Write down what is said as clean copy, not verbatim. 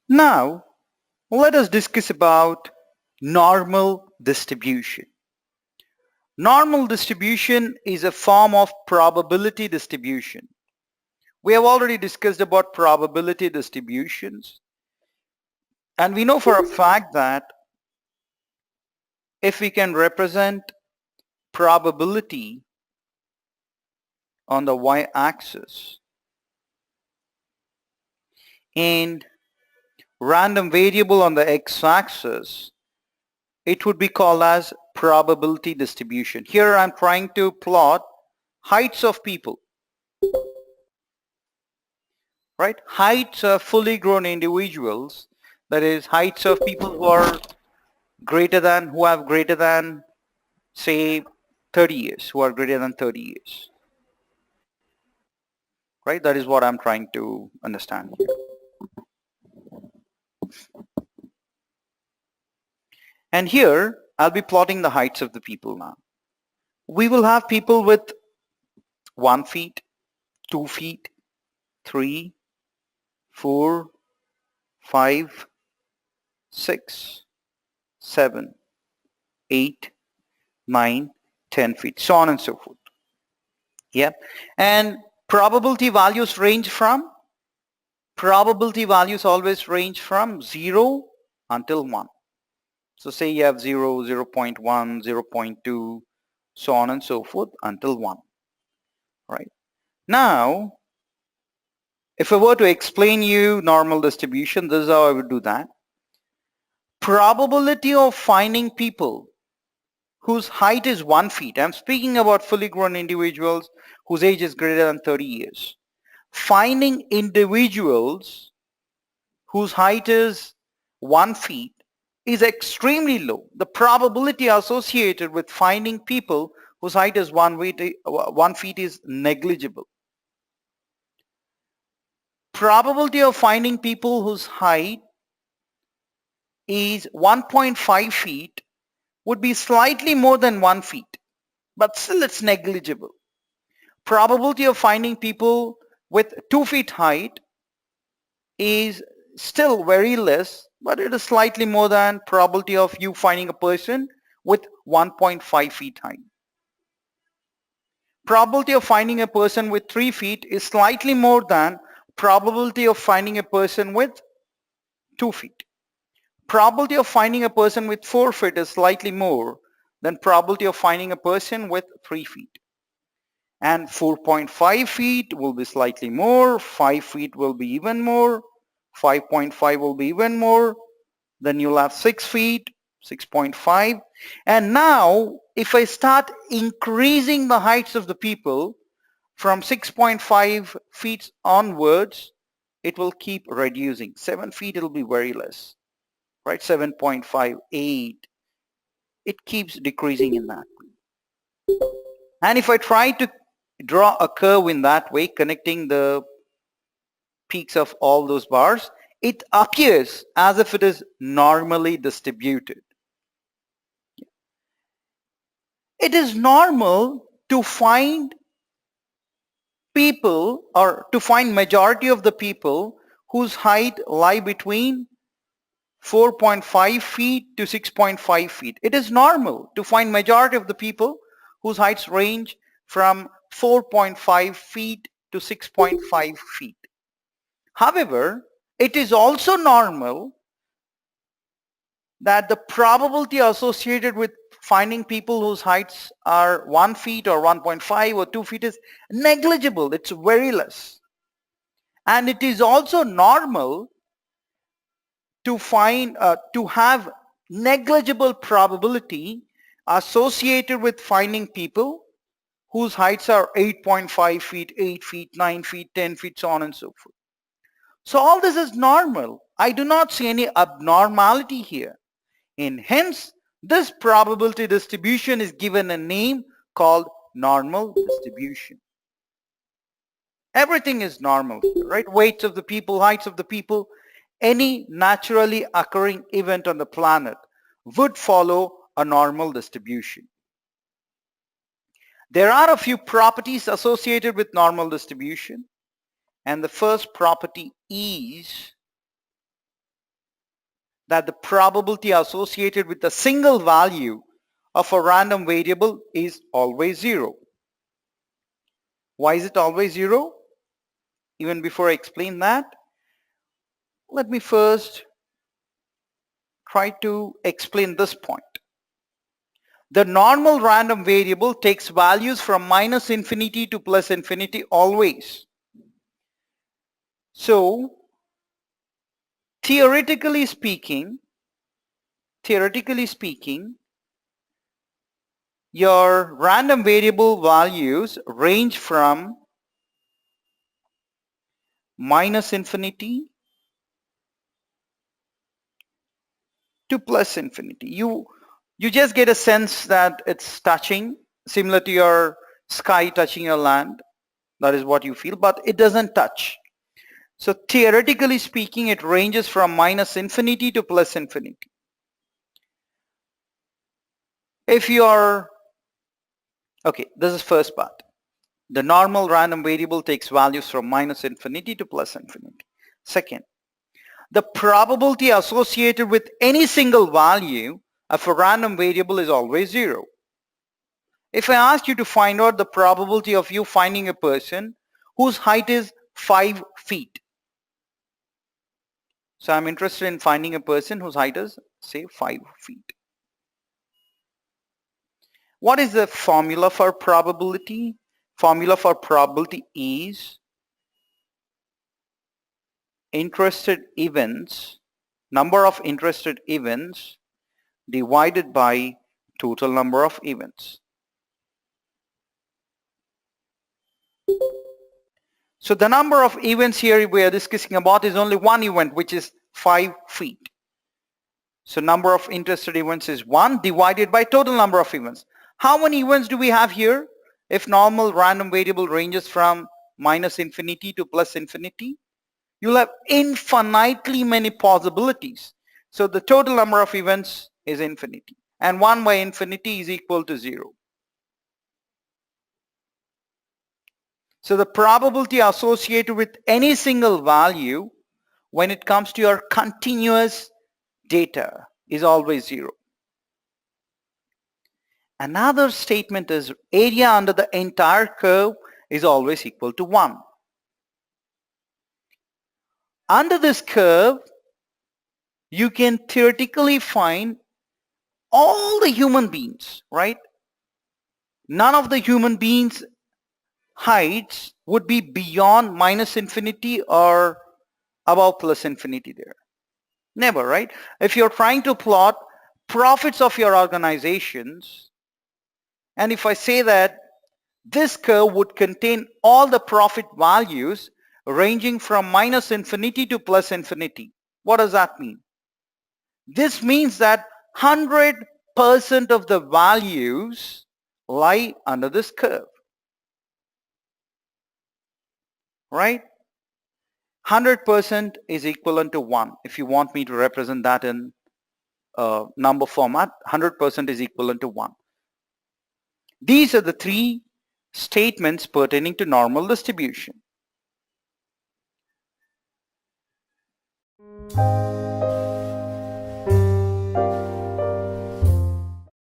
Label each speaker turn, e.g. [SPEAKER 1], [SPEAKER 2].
[SPEAKER 1] Now, let us discuss about normal distribution. Normal distribution is a form of probability distribution. We have already discussed about probability distributions, and we know for a fact that if we can represent probability on the y-axis and random variable on the x-axis, it would be called as probability distribution. Here I'm trying to plot heights of people, right? Heights of fully grown individuals, that is heights of people who are who have greater than say 30 years, who are greater than 30 years, right? That is what I'm trying to understand here. And here I'll be plotting the heights of the people now. We will have people with 1 feet, 2 feet, 3, 4, 5, 6, 7, 8, 9, 10 feet, so on and so forth. Yeah. And probability values always range from 0 until 1. So say you have 0, 0 0.1, 0 0.2, so on and so forth until 1. Right. Now, if I were to explain you normal distribution, this is how I would do that. Probability of finding people whose height is 1 feet. I'm speaking about fully grown individuals whose age is greater than 30 years. Finding individuals whose height is 1 feet is extremely low. The probability associated with finding people whose height is 1 feet is negligible. Probability of finding people whose height is 1.5 feet would be slightly more than 1 feet, but still it's negligible. Probability of finding people with 2 feet height is still very less, but it is slightly more than probability of you finding a person with 1.5 feet height. Probability of finding a person with 3 feet is slightly more than probability of finding a person with 2 feet. Probability of finding a person with 4 feet is slightly more than probability of finding a person with 3 feet. And 4.5 feet will be slightly more, 5 feet will be even more, 5.5 will be even more, then you'll have 6 feet, 6.5. And now if I start increasing the heights of the people from 6.5 feet onwards, it will keep reducing. 7 feet, it'll be very less, right? 7.5, 8. It keeps decreasing in that. And if I try to draw a curve in that way, connecting the peaks of all those bars, it appears as if it is normally distributed. It is normal to find people, or to find majority of the people whose height lie between 4.5 feet to 6.5 feet. It is normal to find majority of the people whose heights range from 4.5 feet to 6.5 feet. However, it is also normal that the probability associated with finding people whose heights are 1 feet or 1.5 or 2 feet is negligible. It's very less. And it is also normal to have negligible probability associated with finding people whose heights are 8.5 feet, 8 feet, 9 feet, 10 feet, so on and so forth. So all this is normal. I do not see any abnormality here. And hence, this probability distribution is given a name called normal distribution. Everything is normal here, right? Weights of the people, heights of the people, any naturally occurring event on the planet would follow a normal distribution. There are a few properties associated with normal distribution, and the first property is that the probability associated with a single value of a random variable is always zero. Why is it always zero? Even before I explain that, let me first try to explain this point. The normal random variable takes values from minus infinity to plus infinity always. So theoretically speaking, your random variable values range from minus infinity to plus infinity. You just get a sense that it's touching, similar to your sky touching your land. That is what you feel, but it doesn't touch. So theoretically speaking, it ranges from minus infinity to plus infinity. If you're, okay, this is first part. The normal random variable takes values from minus infinity to plus infinity. Second, the probability associated with any single value of a random variable is always zero. If I ask you to find out the probability of you finding a person whose height is 5 feet. So I'm interested in finding a person whose height is, say, 5 feet. What is the formula for probability? Formula for probability is number of interested events divided by total number of events. So the number of events here we are discussing about is only one event, which is 5 feet. So number of interested events is 1 divided by total number of events. How many events do we have here? If normal random variable ranges from minus infinity to plus infinity, you'll have infinitely many possibilities. So the total number of events is infinity, and 1 by infinity is equal to 0. So the probability associated with any single value when it comes to your continuous data is always 0. Another statement is area under the entire curve is always equal to 1. Under this curve, you can theoretically find all the human beings, right? None of the human beings' heights would be beyond minus infinity or above plus infinity there. Never, right? If you're trying to plot profits of your organizations, and if I say that this curve would contain all the profit values ranging from minus infinity to plus infinity, what does that mean? This means that 100% of the values lie under this curve, right? 100% is equivalent to 1. If you want me to represent that in number format, 100% is equivalent to 1. These are the 3 statements pertaining to normal distribution.